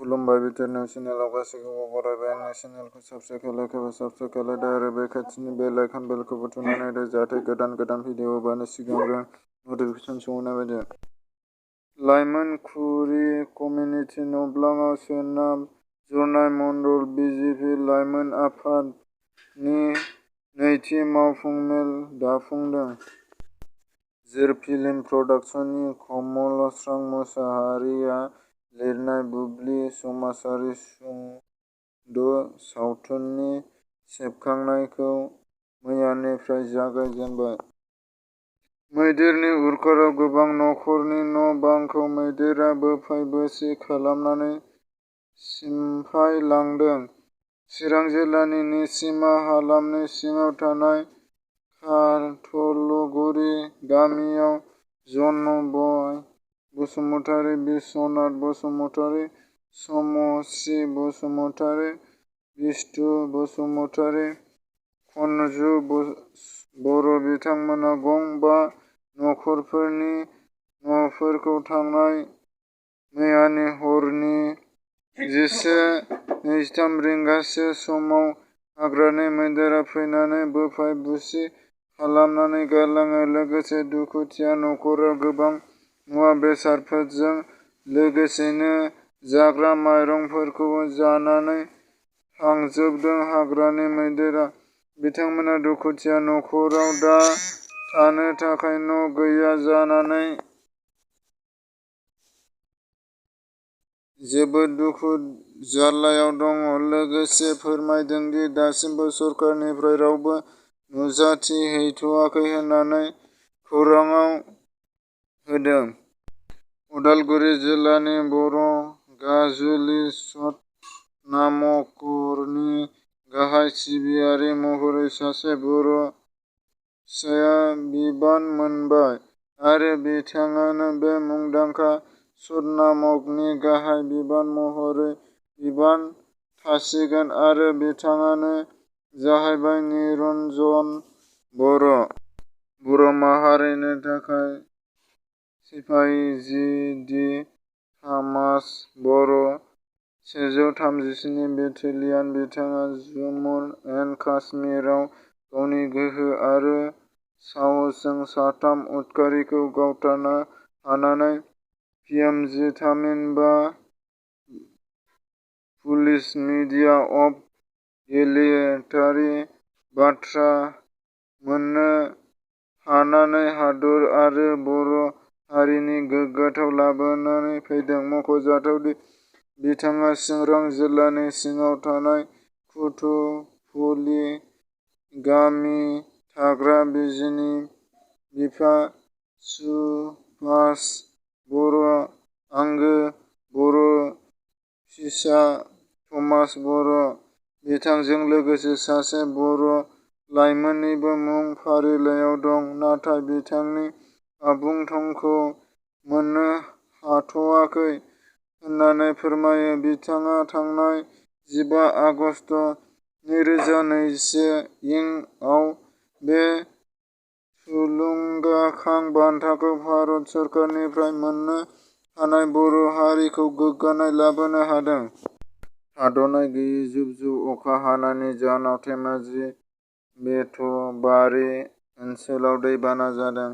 खुलुमबाय BTR news चेनेलाव गासैखौबो बरायबाय। आंनि चेनेलखौ साबस्क्राइब खालामदो आरो बे खाथिनि बेल आइकन बेलखौबो थुनानै होदो जाहाथे गोदान भिडिअ हगारनो सिगांग्रो नटिफिकेसन सौहैनाय बायदि। लाइमोन खुरि कमिउनिटि नब्लाङाव सोनाब जरनाय मण्डल BJP लाइमोन आफादनि नैथि मावफुं मेल दाफुंदों। जोर फिल्म प्रडाक्शननि कमलस्रां मोसाहारिया लिरनाय बुब्लि समाजारि सुंद' सावथुननि सेबखांनायखौ मैयानिफ्राय जागायजेनबाय। मैदेरनि उरखाराव गोबां नखरनि न' बांखौ मैदेरा बोफाय बोसि खालामनानै सिमफायलांदों। चिरां जिल्लानि निसिमा हालामनि सिङाव थानाय खाथलगुरि गामियाव जनबय बसुमतारी, बिस्वनाथ बसुमतारी, समशि बसुमतारी, बिष्टु बसुमतारी, खनजु बर' बिथांमोना गं 5 नखरफोरनि न'फोरखौ थांनाय मैयानि हरनि 11:23 रिंगासो समाव हाग्रानि मैदेरा फैनानै बोफाय बुसि खालामनानै गालाङो। लोगोसे दुखुथिया नखराव गोबां मुवा बेसादफोरजों लोगोसेनो जाग्रा माइरंफोरखौबो जानानै थांजोबदों हाग्रानि मैदेरा। बिथांमोना दुखुथिया नखराव दा थानो थाखाय न' गैया जानानै जोबोद दुखु जारलायाव दङ। लोगोसे फोरमायदों दि दासिमबो सरखारनिफ्राय रावबो नुजाथिहैथ'वाखै होननानै खौराङाव होदों। उदालगुरि जिल्लानि बरगाजुलि सतनामखरनि गाहाय सिबियारि महरै सासे बर' फिसाया बिबान मोनबाय आरो बिथाङानो बे मुंदांखा सतनामखरनि गाहाय बिबान महरै बिबान थासिगोन आरो बिथाङानो जाहैबाय निरन्जन बर'। बर' माहारिनि थाखाय सिपाहि जि. डि. थामास बर', 137 बेटेलियान। बिथाङा जम्मु एन्ड काश्मीरआव गावनि गोहो आरो साहसजों साथाम उदखारिखौ गावथारनो हानानै पिएमजि थामहिनबा पुलिस मिडियाम अफ मिलिटारि बान्था मोननो हानानै हादर आरो बर' हारिनि गोग्गाथाव लाबोनानै फैदों। मख'जाथाव दि बिथाङा चिरां जिल्लानि सिङाव थानाय कुथुफुलि गामि थाग्रा बिजिनि बिफा सुभाष बर', आंगो बर' फिसा थमास बर'। बिथांजों लोगोसे सासे बर' लाइमोननिबो मुं फारिलाइयाव दं, नाथाय बिथांनि आबुं थंखौ मोननो हाथ'वाखै होननानै फोरमायो। बिथाङा थांनाय 15 आगस्ट 2021 इं आव बे थुलुंगाखां बान्थाखौ भारत सरकारनिफ्राय मोननो हानानै बर' हारिखौ गोग्गानाय लाबोनो हादों। थाद'नाय गैयै जुब जुब अखा हानायनि जाहोनाव धेमाजि बेथबारि ओनसोलाव दैबाना जादों।